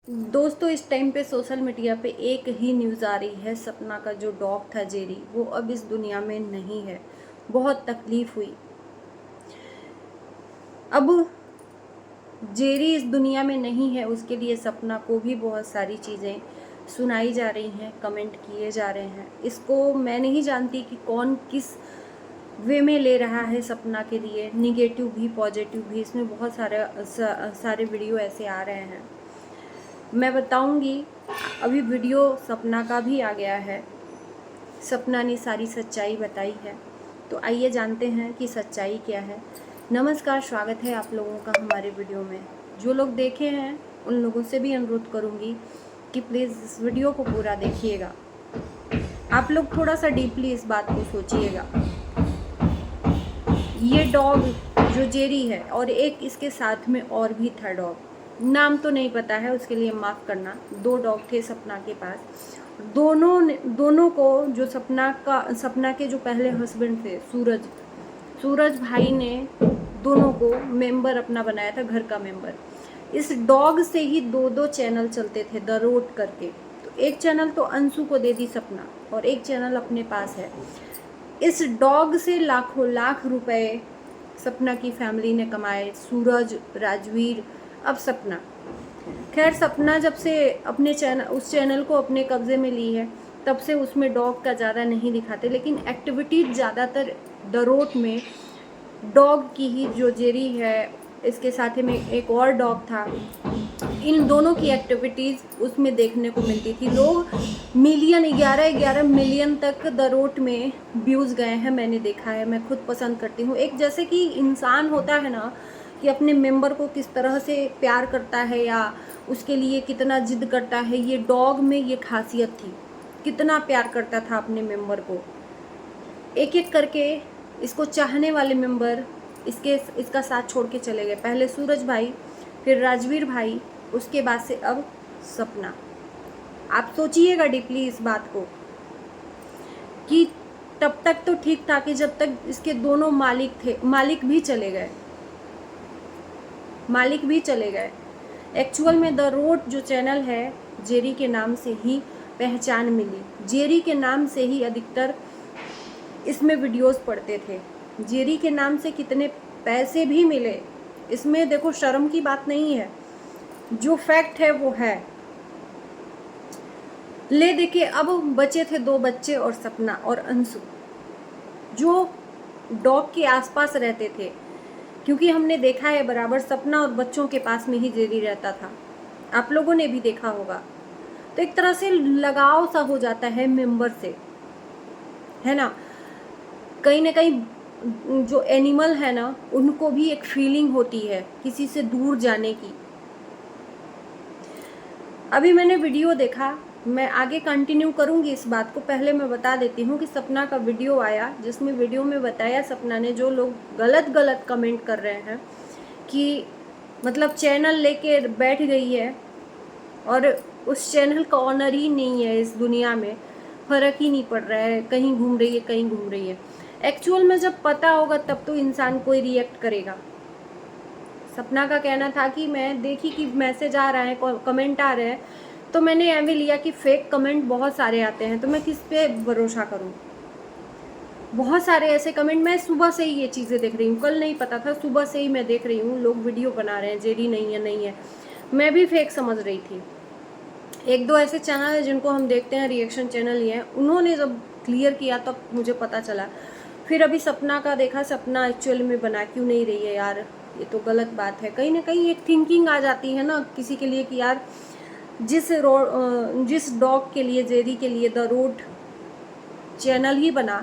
दोस्तों इस टाइम पे सोशल मीडिया पे एक ही न्यूज़ आ रही है। सपना का जो डॉग था जेरी, वो अब इस दुनिया में नहीं है। बहुत तकलीफ हुई। अब जेरी इस दुनिया में नहीं है, उसके लिए सपना को भी बहुत सारी चीज़ें सुनाई जा रही हैं, कमेंट किए जा रहे हैं। इसको मैं नहीं जानती कि कौन किस वे में ले रहा है सपना के लिए, निगेटिव भी पॉजिटिव भी। इसमें बहुत सारे वीडियो ऐसे आ रहे हैं, मैं बताऊंगी। अभी वीडियो सपना का भी आ गया है, सपना ने सारी सच्चाई बताई है। तो आइए जानते हैं कि सच्चाई क्या है। नमस्कार, स्वागत है आप लोगों का हमारे वीडियो में। जो लोग देखे हैं उन लोगों से भी अनुरोध करूंगी कि प्लीज़ इस वीडियो को पूरा देखिएगा। आप लोग थोड़ा सा डीपली इस बात को सोचिएगा। ये डॉग जो जेरी है और एक इसके साथ में और भी था डॉग, नाम तो नहीं पता है, उसके लिए माफ़ करना। 2 डॉग थे सपना के पास। दोनों को जो सपना के जो पहले हस्बैंड थे सूरज भाई ने दोनों को मेंबर अपना बनाया था, घर का मेंबर। इस डॉग से ही 2 चैनल चलते थे, द रोड करके। तो एक चैनल तो अंशु को दे दी सपना और एक चैनल अपने पास है। इस डॉग से लाखों लाख रुपए सपना की फैमिली ने कमाए, सूरज, राजवीर, अब सपना। खैर सपना जब से उस चैनल को अपने कब्जे में ली है, तब से उसमें डॉग का ज़्यादा नहीं दिखाते, लेकिन एक्टिविटीज ज़्यादातर द रोड में डॉग की ही, जो जेरी है, इसके साथ में एक और डॉग था, इन दोनों की एक्टिविटीज़ उसमें देखने को मिलती थी। लोग मिलियन 11 मिलियन तक द रोड में व्यूज़ गए हैं, मैंने देखा है। मैं खुद पसंद करती हूँ। एक जैसे कि इंसान होता है ना, कि अपने मेंबर को किस तरह से प्यार करता है या उसके लिए कितना जिद करता है, ये डॉग में ये खासियत थी। कितना प्यार करता था अपने मेंबर को। एक एक करके इसको चाहने वाले मेंबर इसका साथ छोड़ के चले गए। पहले सूरज भाई, फिर राजवीर भाई, उसके बाद से अब सपना। आप सोचिएगा डीपली इस बात को कि तब तक तो ठीक था कि जब तक इसके दोनों मालिक थे, मालिक भी चले गए। एक्चुअल में द रोड जो चैनल है, जेरी के नाम से ही पहचान मिली। जेरी के नाम से ही अधिकतर इसमें वीडियोस पड़ते थे। जेरी के नाम से कितने पैसे भी मिले, इसमें देखो शर्म की बात नहीं है, जो फैक्ट है वो है। ले देखिए, अब बचे थे 2 बच्चे और सपना और अंशु, जो डॉग के आसपास रहते थे। क्योंकि हमने देखा है बराबर सपना और बच्चों के पास में ही जेरी रहता था, आप लोगों ने भी देखा होगा। तो एक तरह से लगाव सा हो जाता है मेंबर से, है ना। कहीं ना कहीं जो एनिमल है ना, उनको भी एक फीलिंग होती है किसी से दूर जाने की। अभी मैंने वीडियो देखा, मैं आगे कंटिन्यू करूंगी इस बात को। पहले मैं बता देती हूँ कि सपना का वीडियो आया, जिसमें वीडियो में बताया सपना ने, जो लोग गलत कमेंट कर रहे हैं कि मतलब चैनल लेके बैठ गई है और उस चैनल का ऑनर ही नहीं है इस दुनिया में, फ़र्क ही नहीं पड़ रहा है, कहीं घूम रही है। एक्चुअल में जब पता होगा तब तो इंसान कोई रिएक्ट करेगा। सपना का कहना था कि मैं देखी कि मैसेज आ रहा है, कमेंट आ रहे हैं, तो मैंने एवं लिया कि फेक कमेंट बहुत सारे आते हैं, तो मैं किस पे भरोसा करूं। बहुत सारे ऐसे कमेंट, मैं सुबह से ही ये चीज़ें देख रही हूँ, कल नहीं पता था, सुबह से ही मैं देख रही हूँ लोग वीडियो बना रहे हैं, जेडी नहीं है। मैं भी फेक समझ रही थी। 1-2 ऐसे चैनल है जिनको हम देखते हैं, रिएक्शन चैनल ही है, उन्होंने जब क्लियर किया तब मुझे पता चला। फिर अभी सपना का देखा, सपना एक्चुअल में बना क्यों नहीं रही है यार, ये तो गलत बात है। कहीं ना कहीं एक थिंकिंग आ जाती है ना किसी के लिए कि यार जिस डॉग के लिए, जेरी के लिए द रोड चैनल ही बना,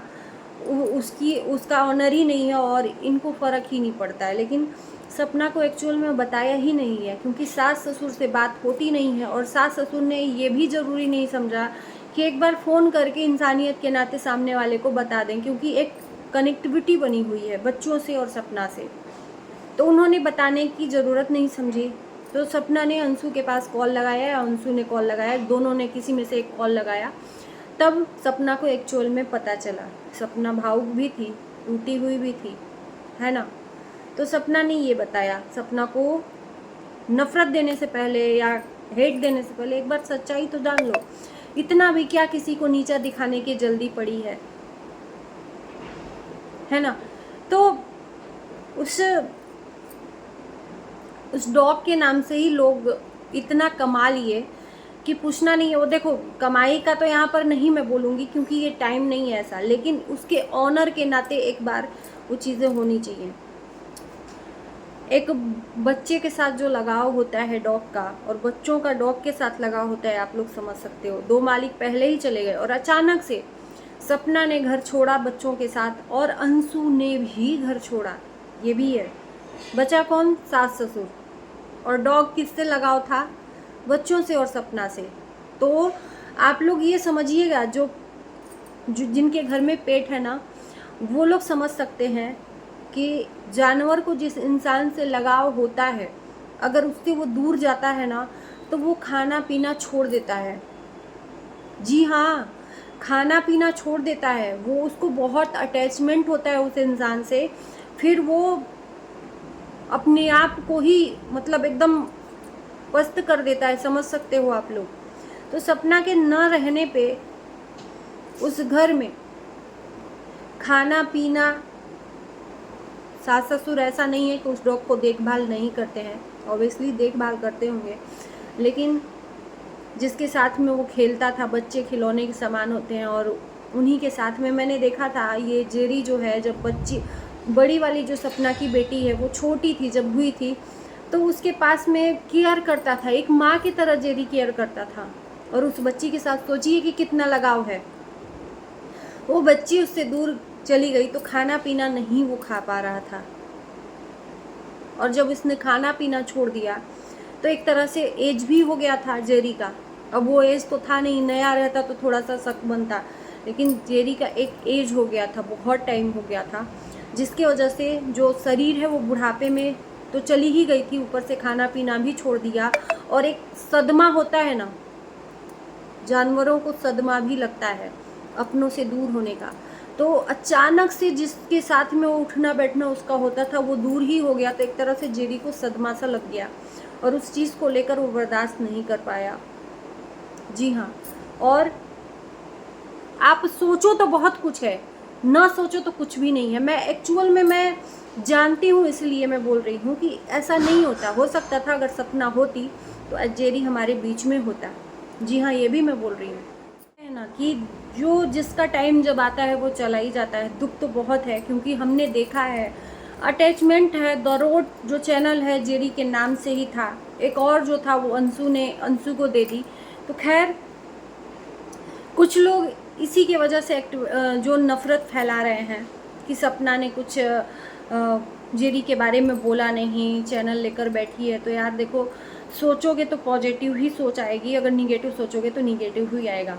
उसका ऑनर ही नहीं है और इनको फ़र्क ही नहीं पड़ता है। लेकिन सपना को एक्चुअल में बताया ही नहीं है, क्योंकि सास ससुर से बात होती नहीं है, और सास ससुर ने ये भी ज़रूरी नहीं समझा कि एक बार फ़ोन करके इंसानियत के नाते सामने वाले को बता दें, क्योंकि एक कनेक्टिविटी बनी हुई है बच्चों से और सपना से, तो उन्होंने बताने की ज़रूरत नहीं समझी। तो सपना ने अंशु के पास कॉल लगाया या अंशु ने कॉल लगाया, दोनों ने किसी में से एक कॉल लगाया, तब सपना को एक्चुअल में पता चला। सपना भावुक भी थी, टूटी हुई भी थी, है ना। तो सपना ने ये बताया, सपना को नफ़रत देने से पहले या हेट देने से पहले एक बार सच्चाई तो जान लो। इतना भी क्या किसी को नीचा दिखाने की जल्दी पड़ी है ना। तो उस डॉग के नाम से ही लोग इतना कमा लिए कि पूछना नहीं है। वो देखो, कमाई का तो यहाँ पर नहीं मैं बोलूँगी क्योंकि ये टाइम नहीं है ऐसा, लेकिन उसके ऑनर के नाते एक बार वो चीज़ें होनी चाहिए। एक बच्चे के साथ जो लगाव होता है डॉग का, और बच्चों का डॉग के साथ लगाव होता है, आप लोग समझ सकते हो। 2 मालिक पहले ही चले गए और अचानक से सपना ने घर छोड़ा बच्चों के साथ, और अंशु ने भी घर छोड़ा। ये भी है। बचा कौन? सास ससुर। और डॉग किससे लगाव था? बच्चों से और सपना से। तो आप लोग ये समझिएगा, जो जिनके घर में पेट है ना, वो लोग समझ सकते हैं कि जानवर को जिस इंसान से लगाव होता है, अगर उससे वो दूर जाता है ना, तो वो खाना पीना छोड़ देता है। जी हाँ, खाना पीना छोड़ देता है। वो उसको बहुत अटैचमेंट होता है उस इंसान से। फिर वो अपने आप को ही मतलब एकदम पस्त कर देता है, समझ सकते हो आप लोग। तो सपना के न रहने पे उस घर में खाना पीना, सास ससुर ऐसा नहीं है कि उस डॉग को देखभाल नहीं करते हैं, ऑब्वियसली देखभाल करते होंगे, लेकिन जिसके साथ में वो खेलता था, बच्चे खिलौने के समान होते हैं, और उन्हीं के साथ में मैंने देखा था ये जेरी जो है, जब बड़ी वाली जो सपना की बेटी है वो छोटी थी जब हुई थी, तो उसके पास में केयर करता था, एक माँ की तरह जेरी केयर करता था। और उस बच्ची के साथ सोचिए कि कितना लगाव है। वो बच्ची उससे दूर चली गई तो खाना पीना नहीं वो खा पा रहा था, और जब उसने खाना पीना छोड़ दिया तो एक तरह से एज भी हो गया था जेरी का। अब वो एज तो था नहीं, नया रहता तो थोड़ा सा शक बनता, लेकिन जेरी का एक एज हो गया था, बहुत टाइम हो गया था, जिसकी वजह से जो शरीर है वो बुढ़ापे में तो चली ही गई थी, ऊपर से खाना पीना भी छोड़ दिया। और एक सदमा होता है ना, जानवरों को सदमा भी लगता है अपनों से दूर होने का। तो अचानक से जिसके साथ में वो उठना बैठना उसका होता था वो दूर ही हो गया, तो एक तरह से जेरी को सदमा सा लग गया, और उस चीज़ को लेकर वो बर्दाश्त नहीं कर पाया। जी हाँ, और आप सोचो तो बहुत कुछ है, ना सोचो तो कुछ भी नहीं है। मैं एक्चुअल में मैं जानती हूँ, इसलिए मैं बोल रही हूँ कि ऐसा नहीं होता। हो सकता था अगर सपना होती तो जेरी हमारे बीच में होता। जी हाँ, ये भी मैं बोल रही हूँ, है ना, कि जो जिसका टाइम जब आता है वो चला ही जाता है। दुख तो बहुत है क्योंकि हमने देखा है, अटैचमेंट है। द रोड जो चैनल है जेरी के नाम से ही था, एक और जो था वो अंशु को दे दी। तो खैर, कुछ लोग इसी की वजह से जो नफ़रत फैला रहे हैं कि सपना ने कुछ जेरी के बारे में बोला नहीं, चैनल लेकर बैठी है। तो यार देखो, सोचोगे तो पॉजिटिव ही सोच आएगी, अगर निगेटिव सोचोगे तो निगेटिव ही आएगा।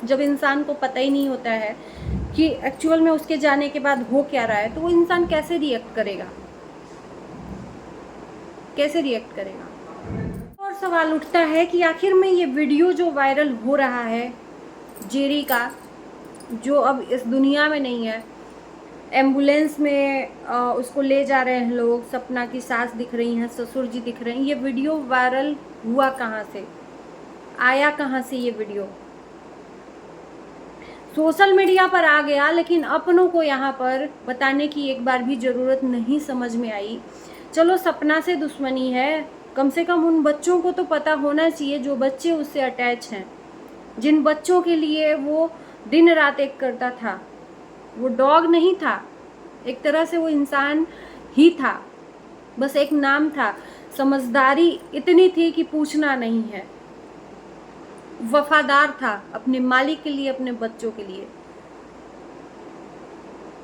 जब इंसान को पता ही नहीं होता है कि एक्चुअल में उसके जाने के बाद हो क्या रहा है, तो वो इंसान कैसे रिएक्ट करेगा, कैसे रिएक्ट करेगा। और सवाल उठता है कि आखिर में ये वीडियो जो वायरल हो रहा है जेरी का, जो अब इस दुनिया में नहीं है, एम्बुलेंस में उसको ले जा रहे हैं लोग, सपना की सास दिख रही हैं, ससुर जी दिख रहे हैं, ये वीडियो वायरल हुआ कहाँ से, आया कहाँ से ये वीडियो? सोशल मीडिया पर आ गया, लेकिन अपनों को यहाँ पर बताने की एक बार भी ज़रूरत नहीं समझ में आई। चलो, सपना से दुश्मनी है, कम से कम उन बच्चों को तो पता होना चाहिए जो बच्चे उससे अटैच हैं, जिन बच्चों के लिए वो दिन रात एक करता था। वो डॉग नहीं था, एक तरह से वो इंसान ही था, बस एक नाम था। समझदारी इतनी थी कि पूछना नहीं है। वफादार था अपने मालिक के लिए, अपने बच्चों के लिए।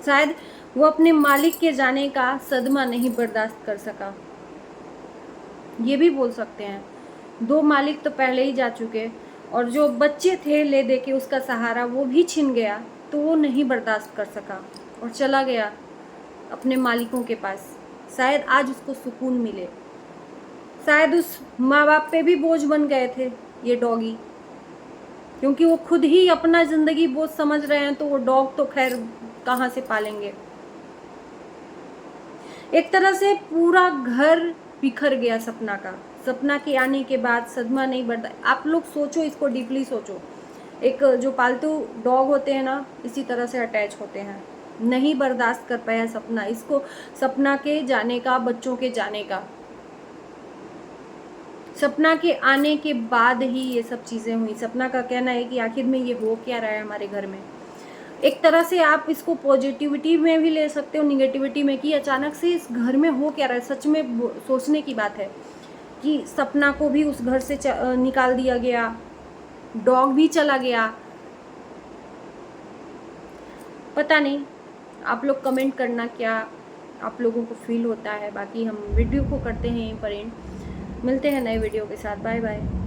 शायद वो अपने मालिक के जाने का सदमा नहीं बर्दाश्त कर सका, ये भी बोल सकते हैं। 2 मालिक तो पहले ही जा चुके, और जो बच्चे थे ले दे के उसका सहारा वो भी छिन गया, तो वो नहीं बर्दाश्त कर सका और चला गया अपने मालिकों के पास। शायद आज उसको सुकून मिले, शायद उस माँ बाप पे भी बोझ बन गए थे ये डॉगी, क्योंकि वो खुद ही अपना ज़िंदगी बोझ समझ रहे हैं, तो वो डॉग तो खैर कहाँ से पालेंगे। एक तरह से पूरा घर बिखर गया सपना का, सपना के आने के बाद सदमा नहीं बढ़ता। आप लोग सोचो, इसको डीपली सोचो। एक जो पालतू डॉग होते हैं ना, इसी तरह से अटैच होते हैं। नहीं बर्दाश्त कर पाया सपना, इसको सपना के जाने का, बच्चों के जाने का, सपना के आने के बाद ही ये सब चीज़ें हुई। सपना का कहना है कि आखिर में ये हो क्या रहा है हमारे घर में। एक तरह से आप इसको पॉजिटिविटी में भी ले सकते हो, निगेटिविटी में, कि अचानक से इस घर में हो क्या रहा है। सच में सोचने की बात है कि सपना को भी उस घर से निकाल दिया गया, डॉग भी चला गया। पता नहीं, आप लोग कमेंट करना क्या आप लोगों को फील होता है। बाकी हम वीडियो को करते हैं यहीं पर एंड। मिलते हैं नए वीडियो के साथ। Bye bye.